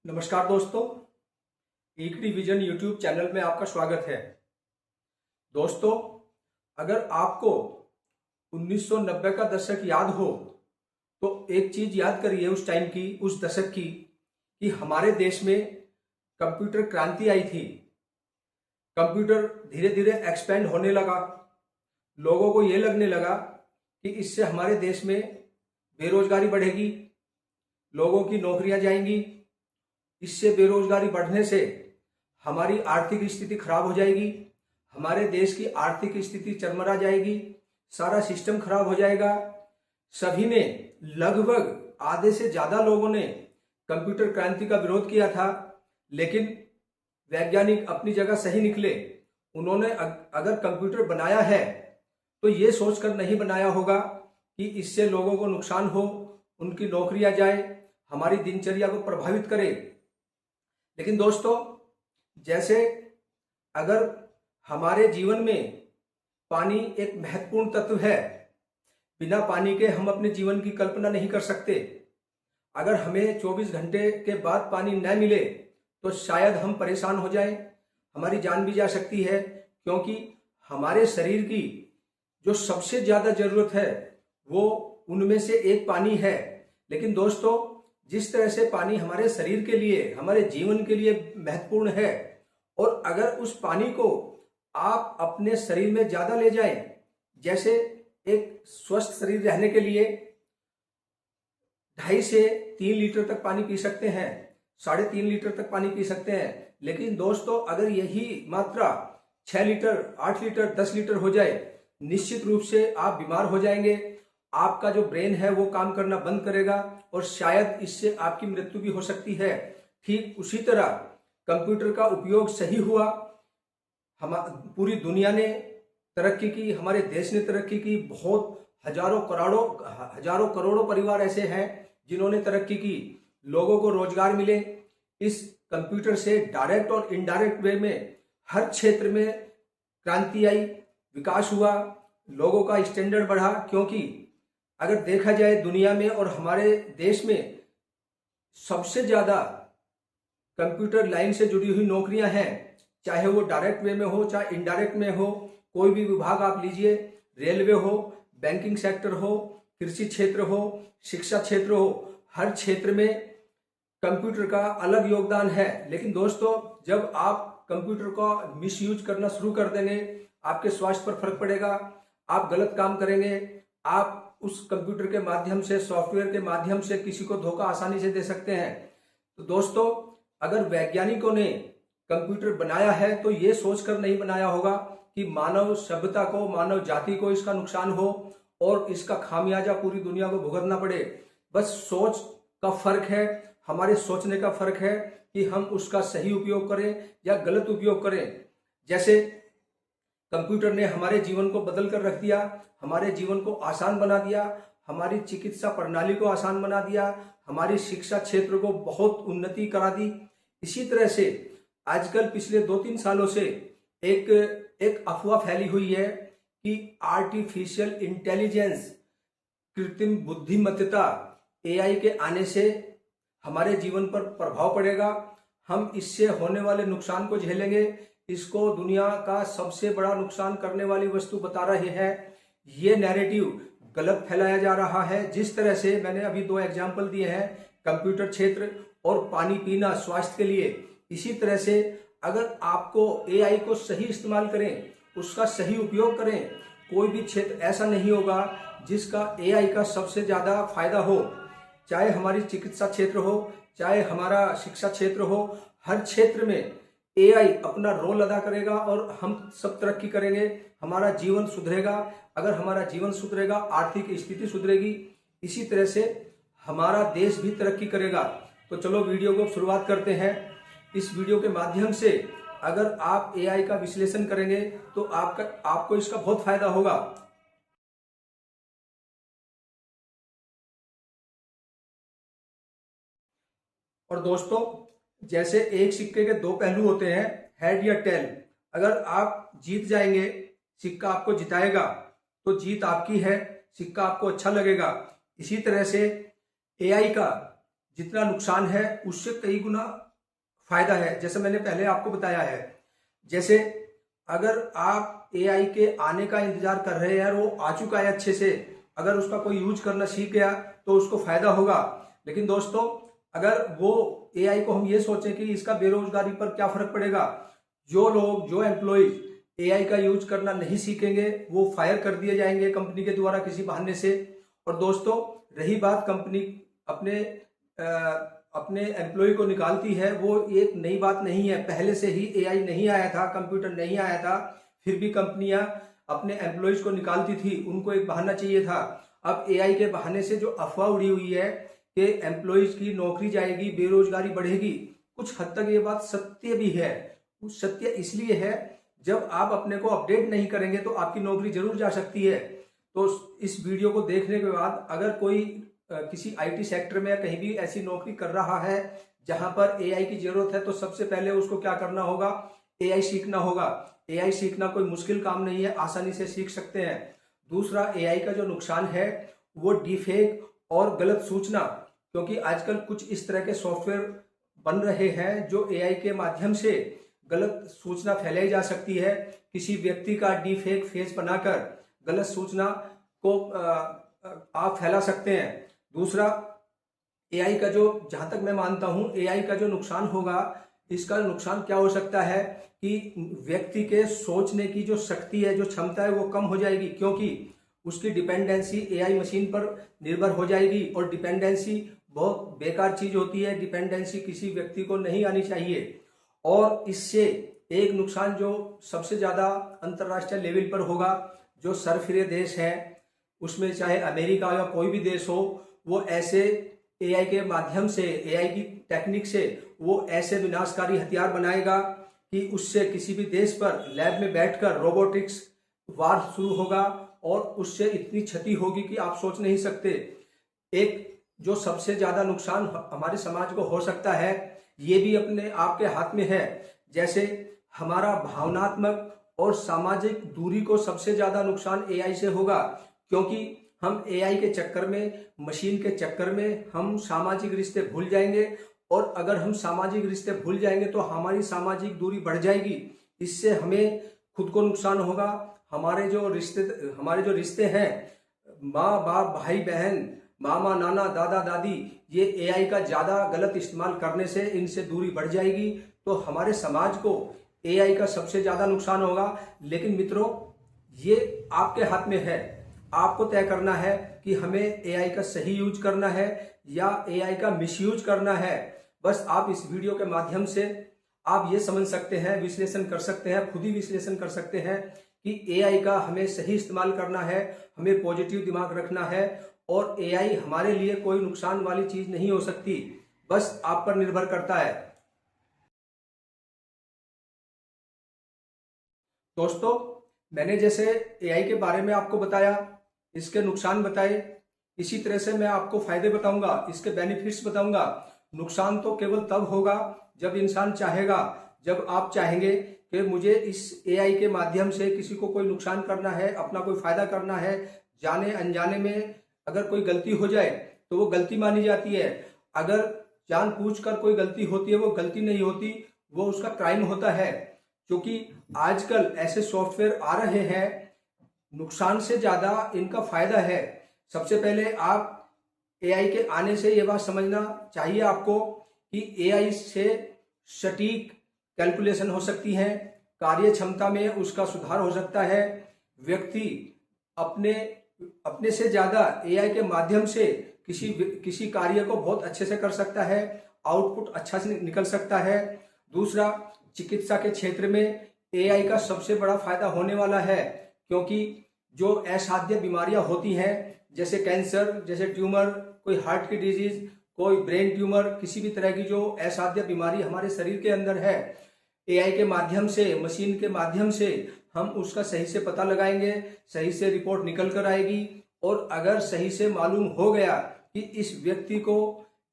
नमस्कार दोस्तों, equity vision YouTube channel में आपका स्वागत है। दोस्तों, अगर आपको 1990 का दशक याद हो तो एक चीज याद करिए उस टाइम की, उस दशक की, कि हमारे देश में कंप्यूटर क्रांति आई थी। कंप्यूटर धीरे धीरे एक्सपेंड होने लगा। लोगों को ये लगने लगा कि इससे हमारे देश में बेरोजगारी बढ़ेगी, लोगों की नौकरियां जाएंगी। इससे बेरोजगारी बढ़ने से हमारी आर्थिक स्थिति खराब हो जाएगी, हमारे देश की आर्थिक स्थिति चरमरा जाएगी, सारा सिस्टम खराब हो जाएगा। सभी ने, लगभग आधे से ज्यादा लोगों ने कंप्यूटर क्रांति का विरोध किया था। लेकिन वैज्ञानिक अपनी जगह सही निकले। उन्होंने अगर कंप्यूटर बनाया है तो ये सोचकर नहीं बनाया होगा कि इससे लोगों को नुकसान हो, उनकी नौकरियां जाए, हमारी दिनचर्या को प्रभावित करे। लेकिन दोस्तों, जैसे अगर हमारे जीवन में पानी एक महत्वपूर्ण तत्व है, बिना पानी के हम अपने जीवन की कल्पना नहीं कर सकते। अगर हमें 24 घंटे के बाद पानी न मिले तो शायद हम परेशान हो जाएं, हमारी जान भी जा सकती है, क्योंकि हमारे शरीर की जो सबसे ज्यादा जरूरत है वो उनमें से एक पानी है। लेकिन दोस्तों, जिस तरह से पानी हमारे शरीर के लिए, हमारे जीवन के लिए महत्वपूर्ण है, और अगर उस पानी को आप अपने शरीर में ज्यादा ले जाएं, जैसे एक स्वस्थ शरीर रहने के लिए 2.5 से 3 लीटर तक पानी पी सकते हैं, 3.5 लीटर तक पानी पी सकते हैं। लेकिन दोस्तों, अगर यही मात्रा 6 लीटर, 8 लीटर, 10 लीटर हो जाए, निश्चित रूप से आप बीमार हो जाएंगे। आपका जो ब्रेन है वो काम करना बंद करेगा और शायद इससे आपकी मृत्यु भी हो सकती है। ठीक उसी तरह कंप्यूटर का उपयोग सही हुआ, हम पूरी दुनिया ने तरक्की की, हमारे देश ने तरक्की की। बहुत हजारों करोड़ों परिवार ऐसे हैं जिन्होंने तरक्की की, लोगों को रोजगार मिले। इस कंप्यूटर से डायरेक्ट और इनडायरेक्ट वे में हर क्षेत्र में क्रांति आई, विकास हुआ, लोगों का स्टैंडर्ड बढ़ा। क्योंकि अगर देखा जाए दुनिया में और हमारे देश में सबसे ज्यादा कंप्यूटर लाइन से जुड़ी हुई नौकरियां हैं, चाहे वो डायरेक्ट वे में हो चाहे इनडायरेक्ट में हो। कोई भी विभाग आप लीजिए, रेलवे हो, बैंकिंग सेक्टर हो, कृषि क्षेत्र हो, शिक्षा क्षेत्र हो, हर क्षेत्र में कंप्यूटर का अलग योगदान है। लेकिन दोस्तों, जब आप कंप्यूटर का मिसयूज करना शुरू कर देंगे, आपके स्वास्थ्य पर फर्क पड़ेगा, आप गलत काम करेंगे, आप उस कंप्यूटर के माध्यम से, सॉफ्टवेयर के माध्यम से किसी को धोखा आसानी से दे सकते हैं। तो दोस्तों, अगर वैज्ञानिकों ने कंप्यूटर बनाया है तो ये सोचकर नहीं बनाया होगा कि मानव सभ्यता को, मानव जाति को इसका नुकसान हो और इसका खामियाजा पूरी दुनिया को भुगतना पड़े। बस सोच का फर्क है, हमारे सोचने का फर्क है कि हम उसका सही उपयोग करें या गलत उपयोग करें। जैसे कंप्यूटर ने हमारे जीवन को बदल कर रख दिया, हमारे जीवन को आसान बना दिया, हमारी चिकित्सा प्रणाली को आसान बना दिया, हमारी शिक्षा क्षेत्र को बहुत उन्नति करा दी। इसी तरह से आजकल पिछले 2-3 सालों से एक अफवाह फैली हुई है कि आर्टिफिशियल इंटेलिजेंस, कृत्रिम बुद्धिमत्ता, एआई के आने से हमारे जीवन पर प्रभाव पड़ेगा, हम इससे होने वाले नुकसान को झेलेंगे। इसको दुनिया का सबसे बड़ा नुकसान करने वाली वस्तु बता रहे हैं। ये नैरेटिव गलत फैलाया जा रहा है। जिस तरह से मैंने अभी 2 एग्जाम्पल दिए हैं, कंप्यूटर क्षेत्र और पानी पीना स्वास्थ्य के लिए, इसी तरह से अगर आपको एआई को सही इस्तेमाल करें, उसका सही उपयोग करें, कोई भी क्षेत्र ऐसा नहीं होगा जिसका एआई का सबसे ज्यादा फायदा हो। चाहे हमारी चिकित्सा क्षेत्र हो, चाहे हमारा शिक्षा क्षेत्र हो, हर क्षेत्र में एआई अपना रोल अदा करेगा और हम सब तरक्की करेंगे, हमारा जीवन सुधरेगा। अगर हमारा जीवन सुधरेगा, आर्थिक स्थिति सुधरेगी, इसी तरह से हमारा देश भी तरक्की करेगा। तो चलो वीडियो को शुरुआत करते हैं। इस वीडियो के माध्यम से अगर आप एआई का विश्लेषण करेंगे तो आपको इसका बहुत फायदा होगा। और दोस्तों, जैसे एक सिक्के के 2 पहलू होते हैं, हेड या टेल। अगर आप जीत जाएंगे, सिक्का आपको जिताएगा, तो जीत आपकी है, सिक्का आपको अच्छा लगेगा। इसी तरह से एआई का जितना नुकसान है उससे कई गुना फायदा है। जैसे मैंने पहले आपको बताया है, जैसे अगर आप एआई के आने का इंतजार कर रहे हैं और वो आ चुका है अच्छे से, अगर उसका कोई यूज करना सीख गया तो उसको फायदा होगा। लेकिन दोस्तों, अगर वो एआई को हम ये सोचें कि इसका बेरोजगारी पर क्या फर्क पड़ेगा, जो लोग, जो एम्प्लॉयज एआई का यूज करना नहीं सीखेंगे वो फायर कर दिए जाएंगे कंपनी के द्वारा किसी बहाने से। और दोस्तों, रही बात कंपनी अपने अपने एम्प्लॉय को निकालती है, वो एक नई बात नहीं है। पहले से ही एआई नहीं आया था, कंप्यूटर नहीं आया था, फिर भी कंपनियां अपने एम्प्लॉयज को निकालती थी। उनको एक बहाना चाहिए था। अब एआई के बहाने से जो अफवाह उड़ी हुई है कि एम्प्लॉयज की नौकरी जाएगी, बेरोजगारी बढ़ेगी, कुछ हद तक ये बात सत्य भी है। सत्य इसलिए है, जब आप अपने को अपडेट नहीं करेंगे तो आपकी नौकरी जरूर जा सकती है। तो इस वीडियो को देखने के बाद अगर कोई किसी आईटी सेक्टर में या कहीं भी ऐसी नौकरी कर रहा है जहां पर एआई की जरूरत है, तो सबसे पहले उसको क्या करना होगा, एआई सीखना होगा। एआई सीखना कोई मुश्किल काम नहीं है, आसानी से सीख सकते हैं। दूसरा, एआई का जो नुकसान है वो डीफेक और गलत सूचना, क्योंकि आजकल कुछ इस तरह के सॉफ्टवेयर बन रहे हैं जो एआई के माध्यम से गलत सूचना फैलाई जा सकती है। किसी व्यक्ति का डीफेक फेस बनाकर गलत सूचना को आप फैला सकते हैं। दूसरा, एआई का जो, जहां तक मैं मानता हूं, एआई का जो नुकसान होगा, इसका नुकसान क्या हो सकता है कि व्यक्ति के सोचने की जो शक्ति है, जो क्षमता है, वो कम हो जाएगी, क्योंकि उसकी डिपेंडेंसी एआई मशीन पर निर्भर हो जाएगी। और डिपेंडेंसी बहुत बेकार चीज होती है, डिपेंडेंसी किसी व्यक्ति को नहीं आनी चाहिए। और इससे एक नुकसान जो सबसे ज्यादा अंतरराष्ट्रीय लेवल पर होगा, जो सरफिरे देश है, उसमें चाहे अमेरिका या कोई भी देश हो, वो ऐसे एआई के माध्यम से, एआई की टेक्निक से वो ऐसे विनाशकारी हथियार बनाएगा कि उससे किसी भी देश पर लैब में बैठकर रोबोटिक्स वार शुरू होगा और उससे इतनी क्षति होगी कि आप सोच नहीं सकते। एक जो सबसे ज्यादा नुकसान हमारे समाज को हो सकता है, ये भी अपने आपके हाथ में है। जैसे हमारा भावनात्मक और सामाजिक दूरी को सबसे ज्यादा नुकसान एआई से होगा, क्योंकि हम एआई के चक्कर में, मशीन के चक्कर में हम सामाजिक रिश्ते भूल जाएंगे। और अगर हम सामाजिक रिश्ते भूल जाएंगे तो हमारी सामाजिक दूरी बढ़ जाएगी। इससे हमें खुद को नुकसान होगा। हमारे जो रिश्ते हैं, माँ बाप, भाई बहन, मामा नाना, दादा दादी, ये एआई का ज्यादा गलत इस्तेमाल करने से इनसे दूरी बढ़ जाएगी। तो हमारे समाज को एआई का सबसे ज्यादा नुकसान होगा। लेकिन मित्रों, ये आपके हाथ में है। आपको तय करना है कि हमें एआई का सही यूज करना है या एआई का मिसयूज करना है। बस आप इस वीडियो के माध्यम से आप ये समझ सकते हैं, विश्लेषण कर सकते हैं, खुद ही विश्लेषण कर सकते हैं कि एआई का हमें सही इस्तेमाल करना है, हमें पॉजिटिव दिमाग रखना है। और एआई हमारे लिए कोई नुकसान वाली चीज नहीं हो सकती, बस आप पर निर्भर करता है। दोस्तों, मैंने जैसे एआई के बारे में आपको बताया, इसके नुकसान बताए, इसी तरह से मैं आपको फायदे बताऊंगा, इसके बेनिफिट्स बताऊंगा। नुकसान तो केवल तब होगा जब इंसान चाहेगा, जब आप चाहेंगे कि मुझे इस एआई के माध्यम से किसी को कोई नुकसान करना है, अपना कोई फायदा करना है। जाने अनजाने में अगर कोई गलती हो जाए तो वो गलती मानी जाती है। अगर जानबूझकर कोई गलती होती है, वो गलती नहीं होती, वो उसका क्राइम होता है। क्योंकि आजकल ऐसे सॉफ्टवेयर आ रहे हैं, नुकसान से ज्यादा इनका फायदा है। सबसे पहले आप एआई के आने से ये बात समझना चाहिए आपको कि एआई से सटीक कैलकुलेशन हो सकती है, कार्य क्षमता में उसका सुधार हो सकता है। व्यक्ति अपने से ज्यादा एआई के माध्यम से किसी कार्य को बहुत अच्छे से कर सकता है, आउटपुट अच्छा से निकल सकता है। दूसरा, चिकित्सा के क्षेत्र में एआई का सबसे बड़ा फायदा होने वाला है, क्योंकि जो असाध्य बीमारियां होती हैं, जैसे कैंसर, जैसे ट्यूमर, कोई हार्ट की डिजीज, कोई ब्रेन ट्यूमर, किसी भी तरह की जो असाध्य बीमारी हमारे शरीर के अंदर है, एआई के माध्यम से, मशीन के माध्यम से हम उसका सही से पता लगाएंगे, सही से रिपोर्ट निकल कर आएगी। और अगर सही से मालूम हो गया कि इस व्यक्ति को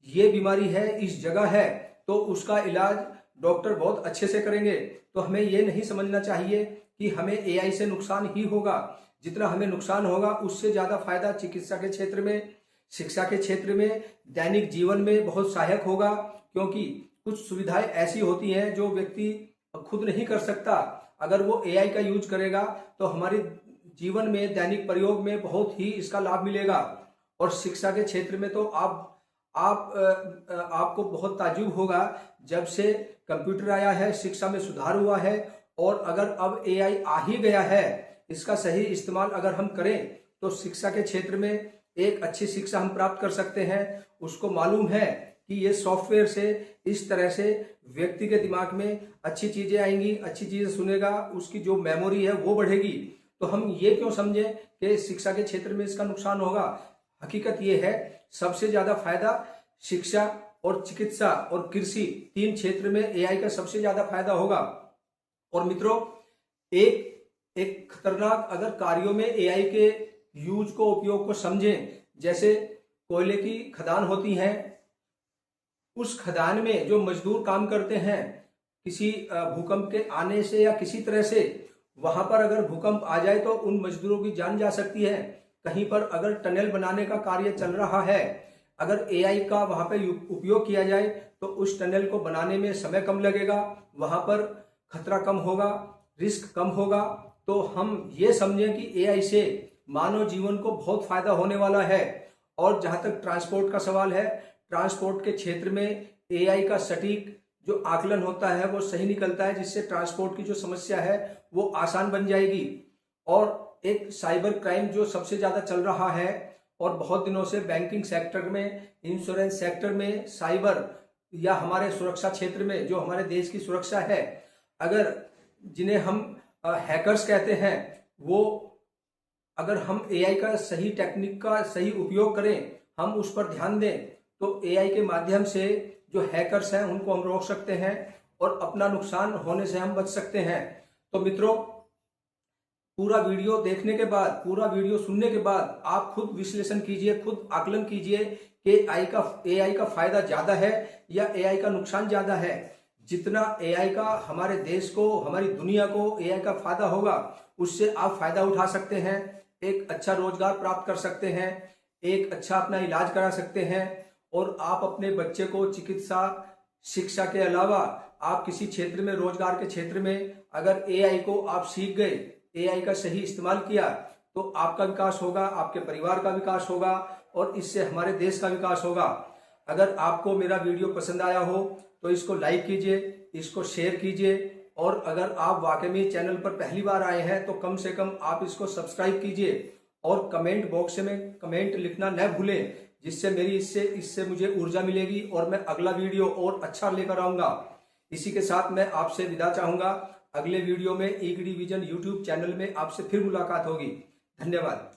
ये बीमारी है, इस जगह है, तो उसका इलाज डॉक्टर बहुत अच्छे से करेंगे। तो हमें ये नहीं समझना चाहिए कि हमें एआई से नुकसान ही होगा। जितना हमें नुकसान होगा उससे ज्यादा फायदा चिकित्सा के क्षेत्र में, शिक्षा के क्षेत्र में दैनिक जीवन में बहुत सहायक होगा, क्योंकि कुछ सुविधाएं ऐसी होती हैं जो व्यक्ति खुद नहीं कर सकता। अगर वो एआई का यूज करेगा तो हमारे जीवन में दैनिक प्रयोग में बहुत ही इसका लाभ मिलेगा। और शिक्षा के क्षेत्र में तो आपको बहुत ताज्जुब होगा, जब से कंप्यूटर आया है शिक्षा में सुधार हुआ है। और अगर अब एआई आ ही गया है, इसका सही इस्तेमाल अगर हम करें तो शिक्षा के क्षेत्र में एक अच्छी शिक्षा हम प्राप्त कर सकते हैं। उसको मालूम है कि ये सॉफ्टवेयर से इस तरह से व्यक्ति के दिमाग में अच्छी चीजें आएंगी, अच्छी चीजें सुनेगा, उसकी जो मेमोरी है वो बढ़ेगी। तो हम ये क्यों समझें कि शिक्षा के क्षेत्र में इसका नुकसान होगा। हकीकत ये है, सबसे ज्यादा फायदा शिक्षा और चिकित्सा और कृषि 3 क्षेत्र में एआई का सबसे ज्यादा फायदा होगा। और मित्रों, एक खतरनाक अगर कार्यों में एआई के यूज को उपयोग को समझें, जैसे कोयले की खदान होती है, उस खदान में जो मजदूर काम करते हैं, किसी भूकंप के आने से या किसी तरह से वहां पर अगर भूकंप आ जाए तो उन मजदूरों की जान जा सकती है। कहीं पर अगर टनल बनाने का कार्य चल रहा है, अगर एआई का वहां पर उपयोग किया जाए तो उस टनल को बनाने में समय कम लगेगा, वहां पर खतरा कम होगा, रिस्क कम होगा। तो हम ये समझें कि एआई से मानव जीवन को बहुत फायदा होने वाला है। और जहां तक ट्रांसपोर्ट का सवाल है, ट्रांसपोर्ट के क्षेत्र में एआई का सटीक जो आकलन होता है वो सही निकलता है, जिससे ट्रांसपोर्ट की जो समस्या है वो आसान बन जाएगी। और एक साइबर क्राइम जो सबसे ज्यादा चल रहा है और बहुत दिनों से बैंकिंग सेक्टर में, इंश्योरेंस सेक्टर में, साइबर या हमारे सुरक्षा क्षेत्र में जो हमारे देश की सुरक्षा है, अगर जिन्हें हम हैकर्स कहते हैं, वो अगर हम एआई का सही टेक्निक का सही उपयोग करें, हम उस पर ध्यान दें, तो एआई के माध्यम से जो हैकर्स हैं उनको हम रोक सकते हैं और अपना नुकसान होने से हम बच सकते हैं। तो मित्रों, पूरा वीडियो देखने के बाद, पूरा वीडियो सुनने के बाद आप खुद विश्लेषण कीजिए, खुद आकलन कीजिए कि एआई का फायदा ज्यादा है या एआई का नुकसान ज्यादा है। जितना एआई का हमारे देश को, हमारी दुनिया को एआई का फायदा होगा, उससे आप फायदा उठा सकते हैं, एक अच्छा रोजगार प्राप्त कर सकते हैं, एक अच्छा अपना इलाज करा सकते हैं। और आप अपने बच्चे को चिकित्सा शिक्षा के अलावा आप किसी क्षेत्र में, रोजगार के क्षेत्र में अगर एआई को आप सीख गए, एआई का सही इस्तेमाल किया, तो आपका विकास होगा, आपके परिवार का विकास होगा और इससे हमारे देश का विकास होगा। अगर आपको मेरा वीडियो पसंद आया हो तो इसको लाइक कीजिए, इसको शेयर कीजिए। और अगर आप वाकई में चैनल पर पहली बार आए हैं तो कम से कम आप इसको सब्सक्राइब कीजिए और कमेंट बॉक्स में कमेंट लिखना न भूलें, जिससे मेरी इससे मुझे ऊर्जा मिलेगी और मैं अगला वीडियो और अच्छा लेकर आऊंगा। इसी के साथ मैं आपसे विदा चाहूंगा। अगले वीडियो में ईडी विजन यूट्यूब चैनल में आपसे फिर मुलाकात होगी। धन्यवाद।